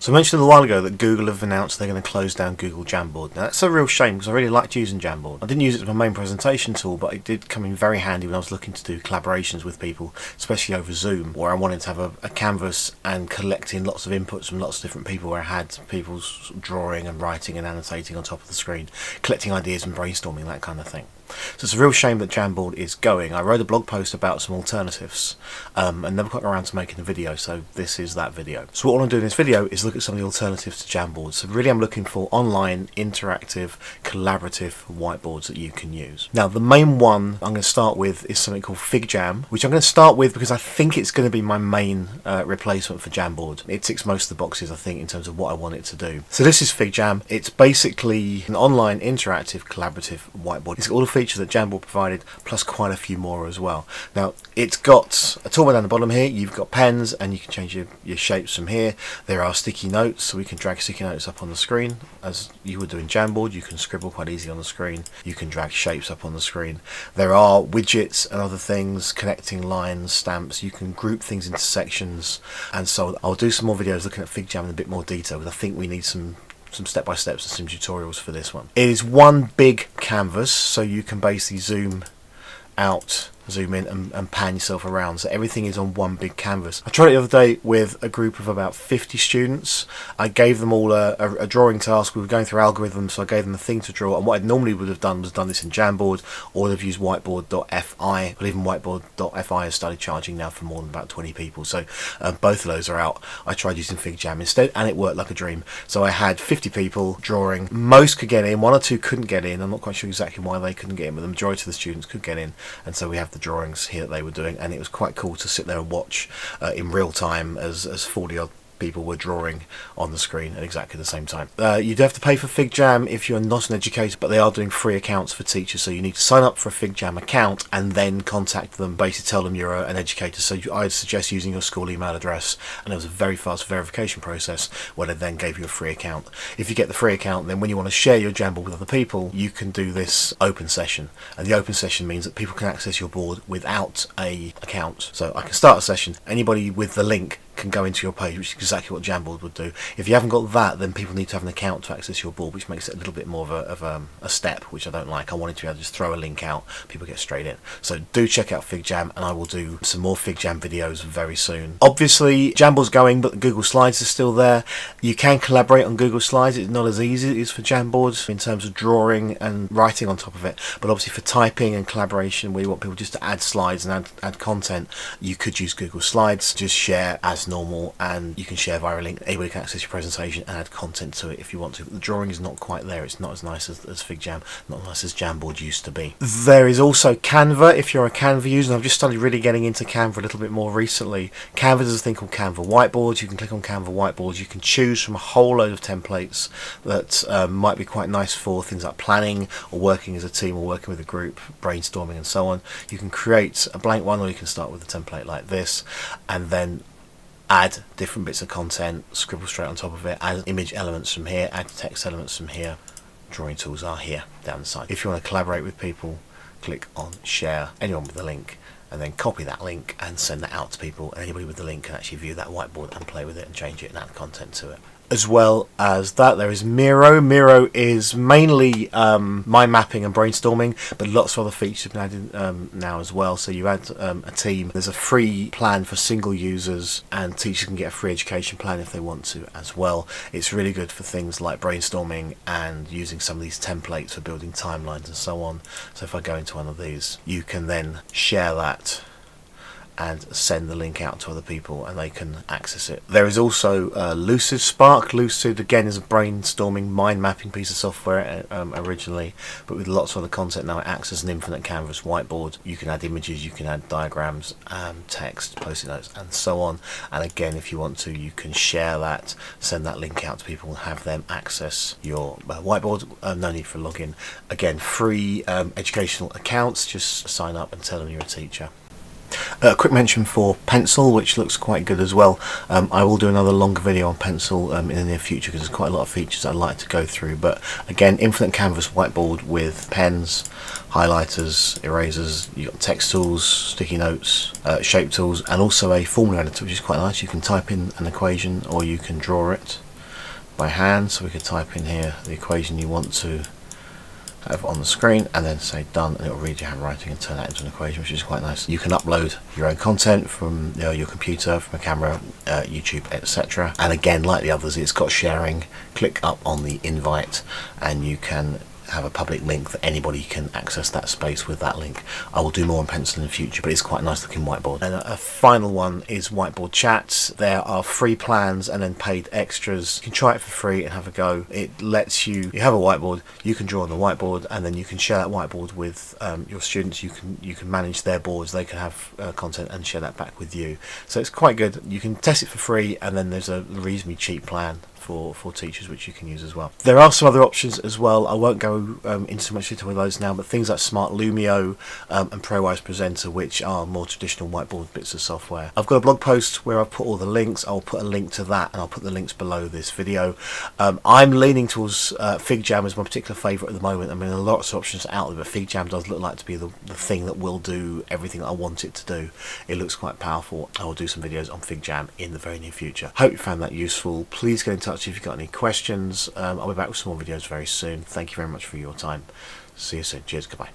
So I mentioned a while ago that Google have announced they're going to close down Google Jamboard. Now that's a real shame because I really liked using Jamboard. I didn't use it as my main presentation tool, but it did come in very handy when I was looking to do collaborations with people, especially over Zoom, where I wanted to have a canvas and collecting lots of inputs from lots of different people, where I had people's drawing and writing and annotating on top of the screen, collecting ideas and brainstorming, that kind of thing. So it's a real shame that Jamboard is going. I wrote a blog post about some alternatives and never got around to making a video, so this is that video. So what I want to do in this video is look at some of the alternatives to Jamboard. So really I'm looking for online, interactive, collaborative whiteboards that you can use. Now the main one I'm going to start with is something called FigJam, which I'm going to start with because I think it's going to be my main replacement for Jamboard. It ticks most of the boxes, I think, in terms of what I want it to do. So this is FigJam. It's basically an online, interactive, collaborative whiteboard. It's got all the feature that Jamboard provided, plus quite a few more as well. Now it's got a toolbar down the bottom here. You've got pens and you can change your shapes from here. There are sticky notes, so we can drag sticky notes up on the screen as you would do in Jamboard. You can scribble quite easily on the screen. You can drag shapes up on the screen. There are widgets and other things, connecting lines, stamps. You can group things into sections, and so I'll do some more videos looking at FigJam in a bit more detail, because I think we need some step-by-steps and some tutorials for this one. It is one big canvas, so you can basically zoom out, zoom in and pan yourself around, so everything is on one big canvas. I tried it the other day with a group of about 50 students. I gave them all a drawing task. We were going through algorithms, so I gave them a thing to draw, and what I normally would have done was done this in Jamboard, or they've used whiteboard.fi, but even whiteboard.fi has started charging now for more than about 20 people, so both of those are out. I tried using FigJam instead and it worked like a dream. So I had 50 people drawing. Most could get in, one or two couldn't get in. I'm not quite sure exactly why they couldn't get in, but the majority of the students could get in, and so we have the drawings here that they were doing, and it was quite cool to sit there and watch in real time as 40 odd people were drawing on the screen at exactly the same time. You do have to pay for FigJam if you're not an educator, but they are doing free accounts for teachers, so you need to sign up for a FigJam account and then contact them, basically tell them you're an educator. So I'd suggest using your school email address, and there was a very fast verification process where they then gave you a free account. If you get the free account, then when you want to share your Jamboard with other people, you can do this open session, and the open session means that people can access your board without a account. So I can start a session, anybody with the link can go into your page, which is exactly what Jamboard would do. If you haven't got that, then people need to have an account to access your board, which makes it a little bit more of a step, which I don't like. I wanted to be able to just throw a link out, people get straight in. So do check out FigJam, and I will do some more FigJam videos very soon. Obviously Jamboard's going, but the Google Slides is still there. You can collaborate on Google Slides. It's not as easy as it is for Jamboard in terms of drawing and writing on top of it, but obviously for typing and collaboration, where you want people just to add slides and add content, you could use Google Slides. Just share as normal, and you can share via a link. Anybody can access your presentation and add content to it if you want to, but the drawing is not quite there. It's not as nice as FigJam, not as nice as Jamboard used to be. There is also Canva if you're a Canva user, and I've just started really getting into Canva a little bit more recently. Canva does a thing called Canva Whiteboards. You can click on Canva Whiteboards, you can choose from a whole load of templates that might be quite nice for things like planning or working as a team or working with a group, brainstorming and so on. You can create a blank one, or you can start with a template like this and then add different bits of content, scribble straight on top of it, add image elements from here, add text elements from here. Drawing tools are here down the side. If you want to collaborate with people, click on share, anyone with the link, and then copy that link and send that out to people, and anybody with the link can actually view that whiteboard and play with it and change it and add content to it. As well as that, there is Miro. Miro is mainly mind mapping and brainstorming, but lots of other features have been added now as well. So you add a team. There's a free plan for single users, and teachers can get a free education plan if they want to as well. It's really good for things like brainstorming and using some of these templates for building timelines and so on. So if I go into one of these, you can then share that and send the link out to other people and they can access it. There is also Lucid Spark. Lucid again is a brainstorming mind mapping piece of software originally, but with lots of other content now. It acts as an infinite canvas whiteboard. You can add images, you can add diagrams, text, post-it notes and so on, and again if you want to you can share that, send that link out to people and have them access your whiteboard. No need for login. Again, free educational accounts. Just sign up and tell them you're a teacher. A quick mention for Pencil, which looks quite good as well. I will do another longer video on Pencil in the near future because there's quite a lot of features I'd like to go through. But again, infinite canvas whiteboard with pens, highlighters, erasers. You've got text tools, sticky notes, shape tools, and also a formula editor, which is quite nice. You can type in an equation or you can draw it. by hand, so we could type in here the equation you want to have on the screen and then say done, and it will read your handwriting and turn that into an equation, which is quite nice. You can upload your own content from your computer, from a camera, YouTube, etc. And again, like the others, it's got sharing. Click up on the invite and you can have a public link that anybody can access that space with that link. I will do more on pencil in the future, but it's quite a nice looking whiteboard. And a final one is Whiteboard Chats. There are free plans and then paid extras. You can try it for free and have a go. It lets you have a whiteboard, you can draw on the whiteboard, and then you can share that whiteboard with your students. You can manage their boards, they can have content and share that back with you. So it's quite good. You can test it for free, and then there's a reasonably cheap plan for teachers which you can use as well. There are some other options as well. I won't go into much detail with those now, but things like Smart Lumio and ProWise Presenter, which are more traditional whiteboard bits of software. I've got a blog post where I've put all the links. I'll put a link to that, and I'll put the links below this video. I'm leaning towards FigJam as my particular favourite at the moment. I mean, there are lots of options out there, but FigJam does look like to be the thing that will do everything I want it to do. It looks quite powerful. I will do some videos on FigJam in the very near future. Hope you found that useful. Please get in touch if you've got any questions. I'll be back with some more videos very soon. Thank you very much for your time. See you soon. Cheers. Goodbye.